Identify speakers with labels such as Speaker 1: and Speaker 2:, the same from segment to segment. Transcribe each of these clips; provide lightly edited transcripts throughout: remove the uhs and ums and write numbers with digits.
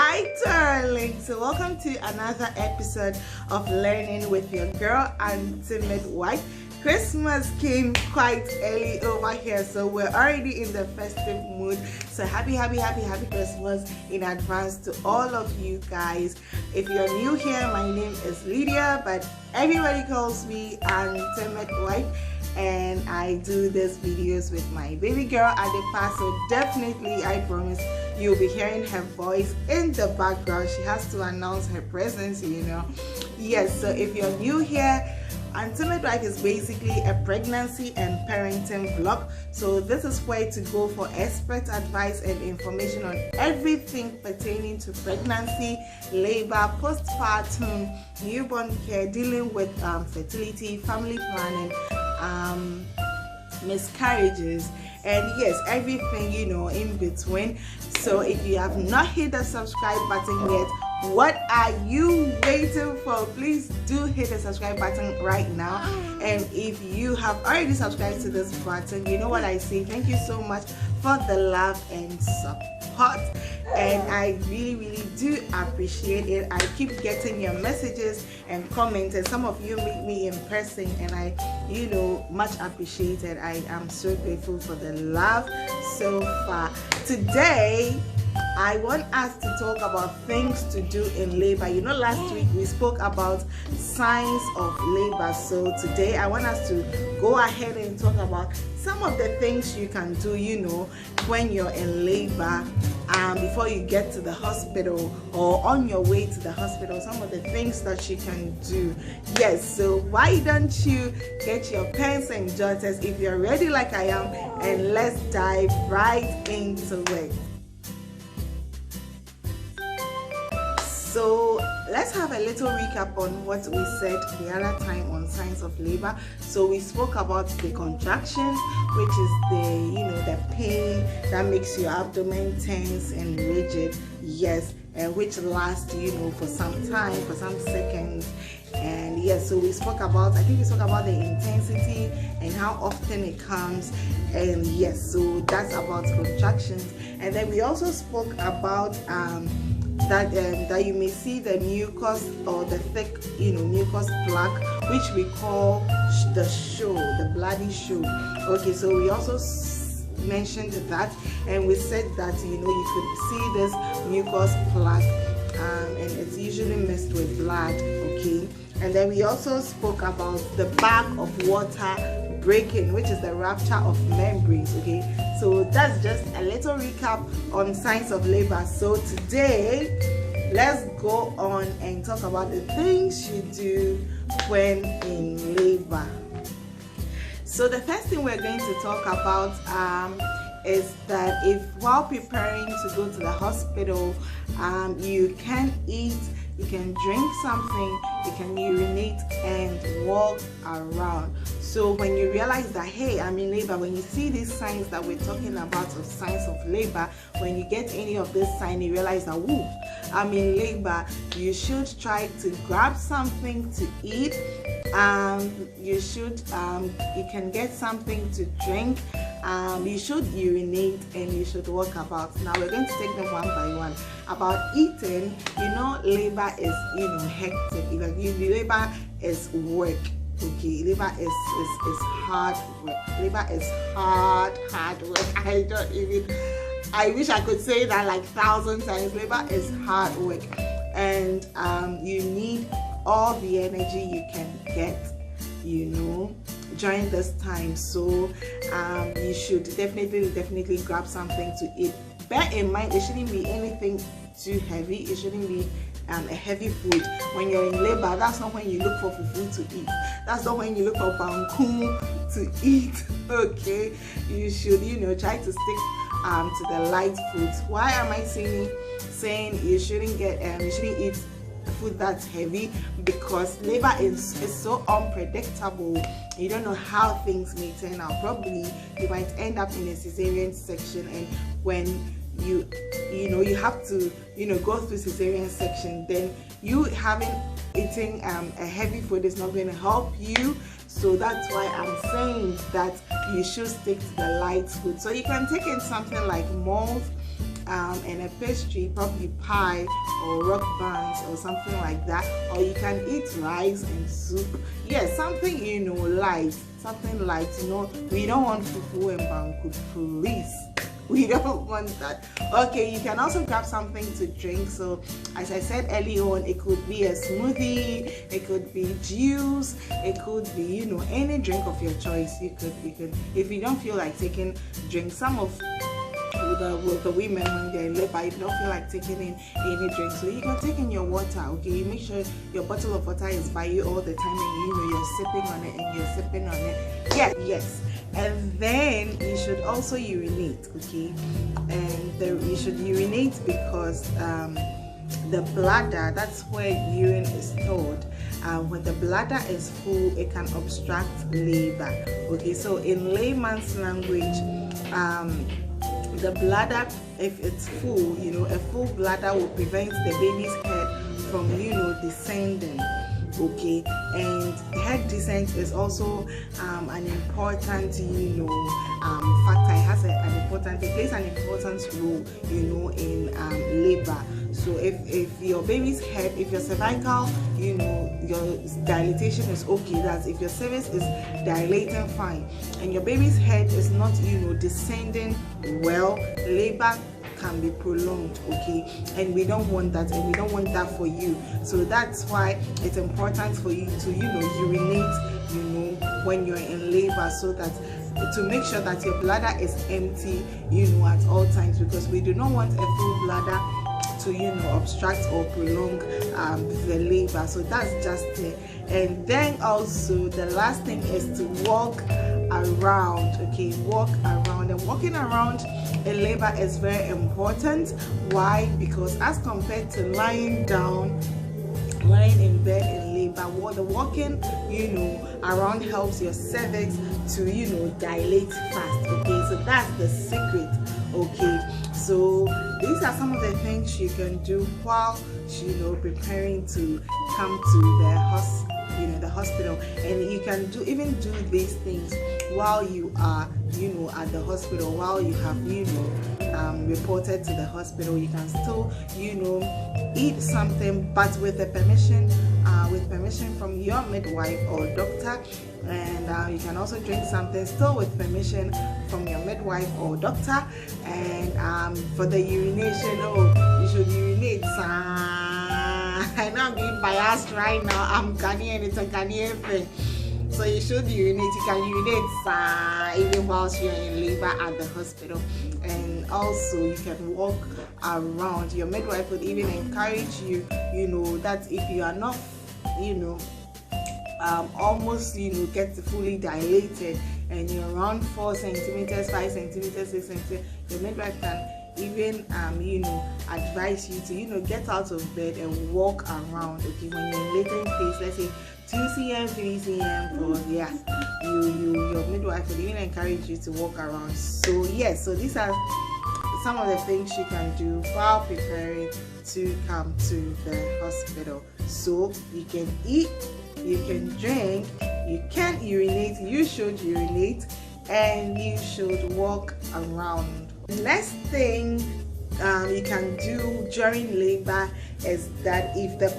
Speaker 1: Hi darling, so welcome to another episode of Learning with your girl Auntie Midwife. Christmas came quite early over here, so we're already in the festive mood. So happy Christmas in advance to all of you guys. If you're new here, my name is Lydia, but everybody calls me Auntie Midwife. And I do these videos with my baby girl Adepa, so definitely I promise you'll be hearing her voice in the background. She has to announce her presence, you know. Yes, so if you're new here, Auntie Midwife is basically a pregnancy and parenting vlog. So this is where to go for expert advice and information on everything pertaining to pregnancy, labor, postpartum, newborn care, dealing with fertility, family planning, miscarriages, and yes, everything in between. So if you have not hit the subscribe button yet, what are you waiting for? Please do hit the subscribe button right now. And if you have already subscribed to this button, you know what I say, thank you so much for the love and support, and I really do appreciate it. I keep getting your messages and comments, and some of you meet me in person, and I much appreciated. I am so grateful for the love so far. Today I want us to talk about things to do in labor. Last week we spoke about signs of labor. So today I want us to go ahead and talk about some of the things you can do, when you're in labor, before you get to the hospital or on your way to the hospital, some of the things that you can do. Yes, so why don't you get your pens and jotters if you're ready like I am, and let's dive right into it. So let's have a little recap on what we said the other time on signs of labor. So we spoke about the contractions, which is the pain that makes your abdomen tense and rigid. Yes, and which lasts for some time, for some seconds. And yes, so we spoke about, I think we spoke about the intensity and how often it comes. And yes, so that's about contractions. And then we also spoke about that you may see the mucus or the thick mucus plaque, which we call the show, the bloody show. Okay, so we also mentioned that, and we said that you could see this mucus plaque, and it's usually mixed with blood. Okay, and then we also spoke about the bag of water breaking, which is the rupture of membranes. Okay, so that's just a little recap on signs of labor. So today let's go on and talk about the things you do when in labor. So the first thing we're going to talk about is that if while preparing to go to the hospital, you can eat, you can drink something, you can urinate and walk around. So when you realize that, hey, I'm in labor, when you see these signs that we're talking about of signs of labor, when you get any of this sign, you realize that, whoo, I'm in labor, you should try to grab something to eat. You can get something to drink. You should urinate and you should walk about. Now we're going to take them one by one. About eating, labor is hectic. Labor is work. Okay, labor is hard work. Labor is hard work. I wish I could say that like 1,000 times. Labor is hard work, and you need all the energy you can get during this time. So you should definitely grab something to eat. Bear in mind, it shouldn't be anything too heavy. It shouldn't be a heavy food. When you're in labor, that's not when you look for food to eat. That's not when you look for banku to eat. Okay, you should try to stick to the light foods. Why am I saying you shouldn't eat food that's heavy? Because labor is so unpredictable. You don't know how things may turn out. Probably you might end up in a cesarean section, and when you have to go through cesarean section, then you having eating a heavy food is not going to help you. So that's why I'm saying that you should stick to the light food. So you can take in something like malt, and a pastry, probably pie or rock buns or something like that, or you can eat rice and soup. Yes, something, you know, light, something light. You know, we don't want fufu and banku, please. We don't want that. Okay, you can also grab something to drink. So as I said earlier on, it could be a smoothie, it could be juice, it could be, you know, any drink of your choice. You could if you don't feel like taking drink, some of the women when they're in labor, you don't feel like taking in any drink, so you can take in your water. Okay, you make sure your bottle of water is by you all the time, and you know you're sipping on it and you're sipping on it. Yes. And then you should also urinate. Okay, and you should urinate because the bladder, that's where urine is stored. When the bladder is full, it can obstruct labor. Okay, so in layman's language, the bladder, if it's full, you know, a full bladder will prevent the baby's head from, you know, descending. Okay, and head descent is also an important, you know, factor. It plays an important role, you know, in labor. So if your baby's head, if your cervical, you know, your dilatation is okay, that's if your cervix is dilating fine, and your baby's head is not, you know, descending well, labor can be prolonged. Okay, and we don't want that, and we don't want that for you. So that's why it's important for you to, you know, urinate, you know, when you're in labor, so that to make sure that your bladder is empty, you know, at all times, because we do not want a full bladder to, you know, obstruct or prolong the labor. So that's just it. And then also the last thing is to walk around. Okay, walk around. And walking around in labor is very important. Why? Because as compared to lying down, lying in bed in labor, the walking, you know, around helps your cervix to, you know, dilate fast. Okay, so that's the secret. Okay, so these are some of the things you can do while, you know, preparing to come to the hospital, and you can even do these things while you are, you know, at the hospital. While you have, you know, reported to the hospital, you can still, you know, eat something, but with the permission from your midwife or doctor. And you can also drink something still with permission from your midwife or doctor. And for the urination, you should urinate. I know I'm being biased right now. I'm Ghanaian, it's a Ghanaian thing. So you should urinate. You can urinate even whilst you're in labor at the hospital. And also you can walk around. Your midwife would even encourage you, you know, that if you are not, you know, almost, you know, get fully dilated and you're around 4 centimeters, 5 centimeters, 6 centimeters, your midwife can even you know, advise you to, you know, get out of bed and walk around. Okay, when you're in latent phase, let's say 2 cm, 3 cm, or yeah, your midwife will even encourage you to walk around. So yes, so these are some of the things you can do while preparing to come to the hospital. So you can eat, you can drink, you can urinate, you should urinate, and you should walk around. The next thing you can do during labor is that if the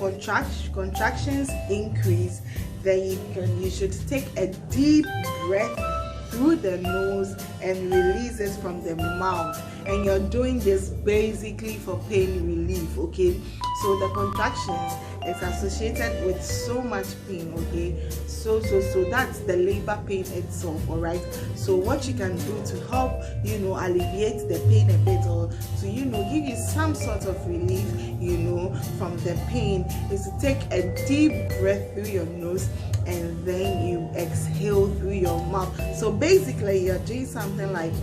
Speaker 1: contractions increase, then you should take a deep breath through the nose and release it from the mouth. And you're doing this basically for pain relief. Okay, so the contractions is associated with so much pain. Okay, so that's the labor pain itself. All right, so what you can do to help, you know, alleviate the pain a bit, or to, you know, give you some sort of relief, you know, from the pain, is to take a deep breath through your nose and then you exhale through your mouth. So basically you're doing something like,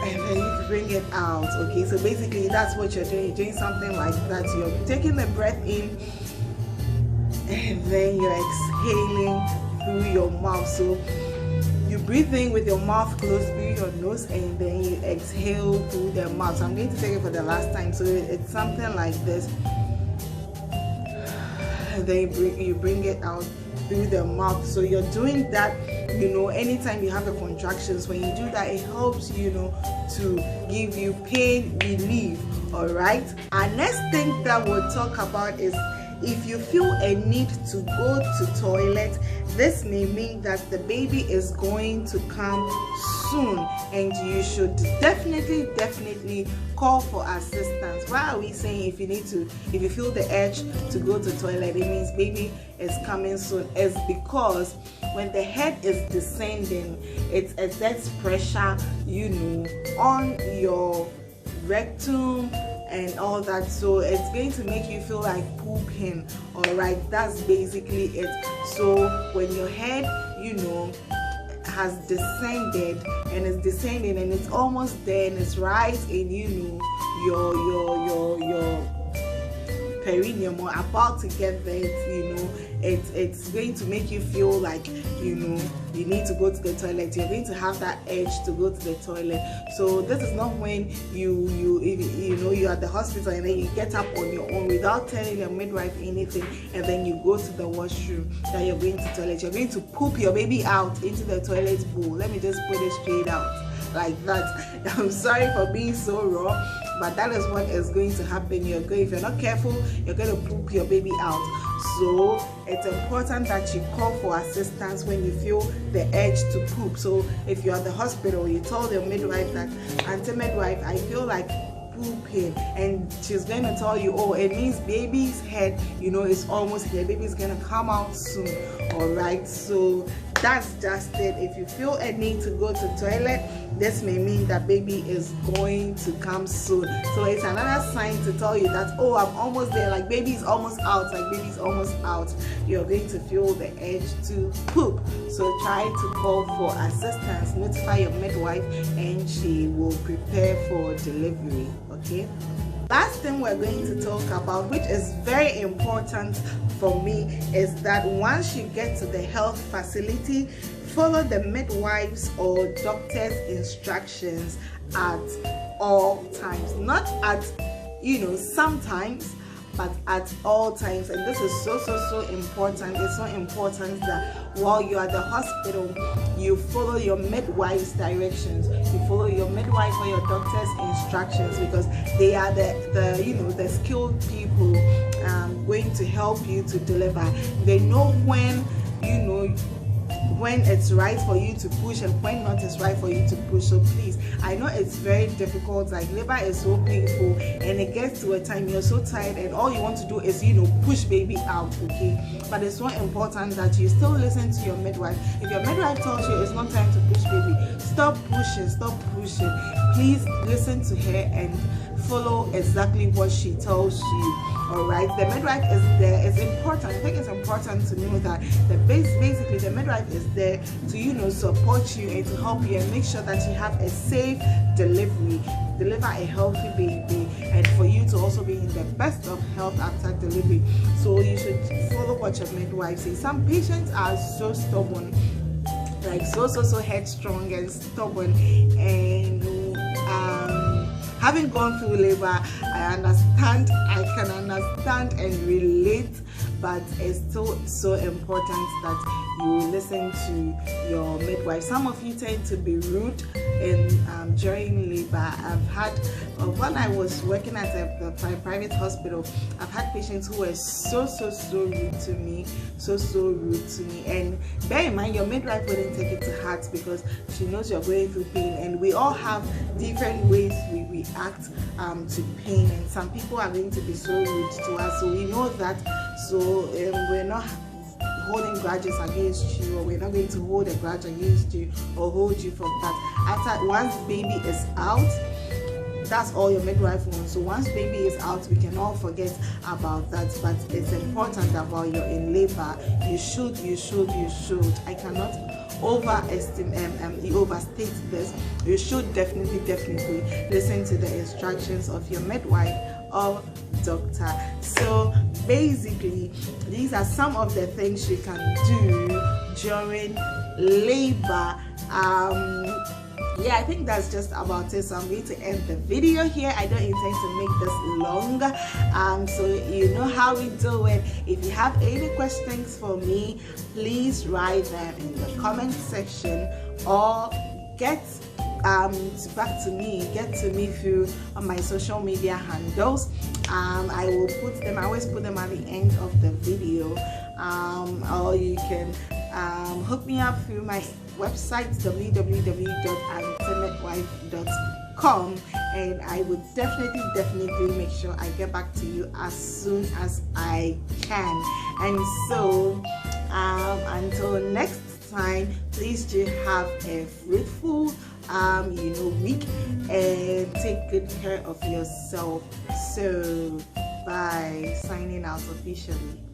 Speaker 1: and then you bring it out. Okay, so basically that's what you're doing. You're doing something like that. You're taking the breath in and then you're exhaling through your mouth. So you breathe in with your mouth closed through your nose, and then you exhale through the mouth. So I'm going to take it for the last time. So it's something like this. And then you bring it out through the mouth. So you're doing that, you know, anytime you have the contractions. When you do that, it helps, you know, to give you pain relief. All right, our next thing that we'll talk about is if you feel a need to go to toilet. This may mean that the baby is going to come soon, and you should definitely call for assistance. Why are we saying if you feel the urge to go to toilet, it means baby is coming soon? It's because when the head is descending, it exerts pressure, you know, on your rectum and all that, so it's going to make you feel like pooping. All right, that's basically it. So when your head, you know, has descended and it's descending and it's almost there and it's right in, you know, your perineum or about to get there, you know, it's going to make you feel like, you know, you need to go to the toilet. You're going to have that urge to go to the toilet. So this is not when you know you're at the hospital and then you get up on your own without telling your midwife anything, and then you go to the washroom that you're going to toilet. You're going to poop your baby out into the toilet bowl. Let me just put it straight out like that. I'm sorry for being so raw, but that is what is going to happen. If you're not careful, you're going to poop your baby out. So it's important that you call for assistance when you feel the urge to poop. So if you're at the hospital, you told your midwife that, Auntie Midwife, I feel like pooping, and she's going to tell you, oh, it means baby's head, you know, is almost here, baby's going to come out soon. All right, so that's just it. If you feel a need to go to toilet, this may mean that baby is going to come soon. So it's another sign to tell you that, oh, I'm almost there, like baby's almost out, you're going to feel the urge to poop. So try to call for assistance, notify your midwife, and she will prepare for delivery. Okay, last thing we're going to talk about, which is very important for me, is that once you get to the health facility, follow the midwife's or doctor's instructions at all times. Not at, you know, sometimes, but at all times. And this is so important. It's so important that while you're at the hospital, you follow your midwife's directions. You follow your midwife or your doctor's instructions, because they are the you know, the skilled people going to help you to deliver. They know when, you know, when it's right for you to push and when not is right for you to push. So please, I know it's very difficult, like labor is so painful, and it gets to a time you're so tired and all you want to do is, you know, push baby out. Okay, but it's so important that you still listen to your midwife. If your midwife tells you it's not time to push baby, stop pushing. Please listen to her and follow exactly what she tells you. All right, the midwife is there. It's important. I think it's important to know that basically the midwife is there to, you know, support you and to help you and make sure that you have a safe delivery, deliver a healthy baby, and for you to also be in the best of health after delivery. So you should follow what your midwife says. Some patients are so stubborn, like so headstrong and stubborn, and having gone through labor, I can understand and relate, but it's still so important that you listen to your midwife. Some of you tend to be rude during labor. I've had, when I was working at a private hospital, I've had patients who were so rude to me, and bear in mind, your midwife wouldn't take it to heart because she knows you're going through pain, and we all have different ways we react to pain, and some people are going to be so rude to us, so we know that. So we're not holding grudges against you, or we're not going to hold a grudge against you or hold you from that. Once baby is out, that's all your midwife wants. So once baby is out, we can all forget about that. But it's important that while you're in labor, you should, I cannot overstate this. You should definitely listen to the instructions of your midwife or doctor. So basically, these are some of the things you can do during labor. yeah, I think that's just about it. So I'm going to end the video here. I don't intend to make this long, so you know how we do it. If you have any questions for me, please write them in the comment section, or get back to me, get to me through my social media handles. I will put them, I always put them at the end of the video, or you can hook me up through my website, www.antennatewife.com, and I would definitely make sure I get back to you as soon as I can. And so until next time, please do have a fruitful week, and take good care of yourself. So bye, signing out officially.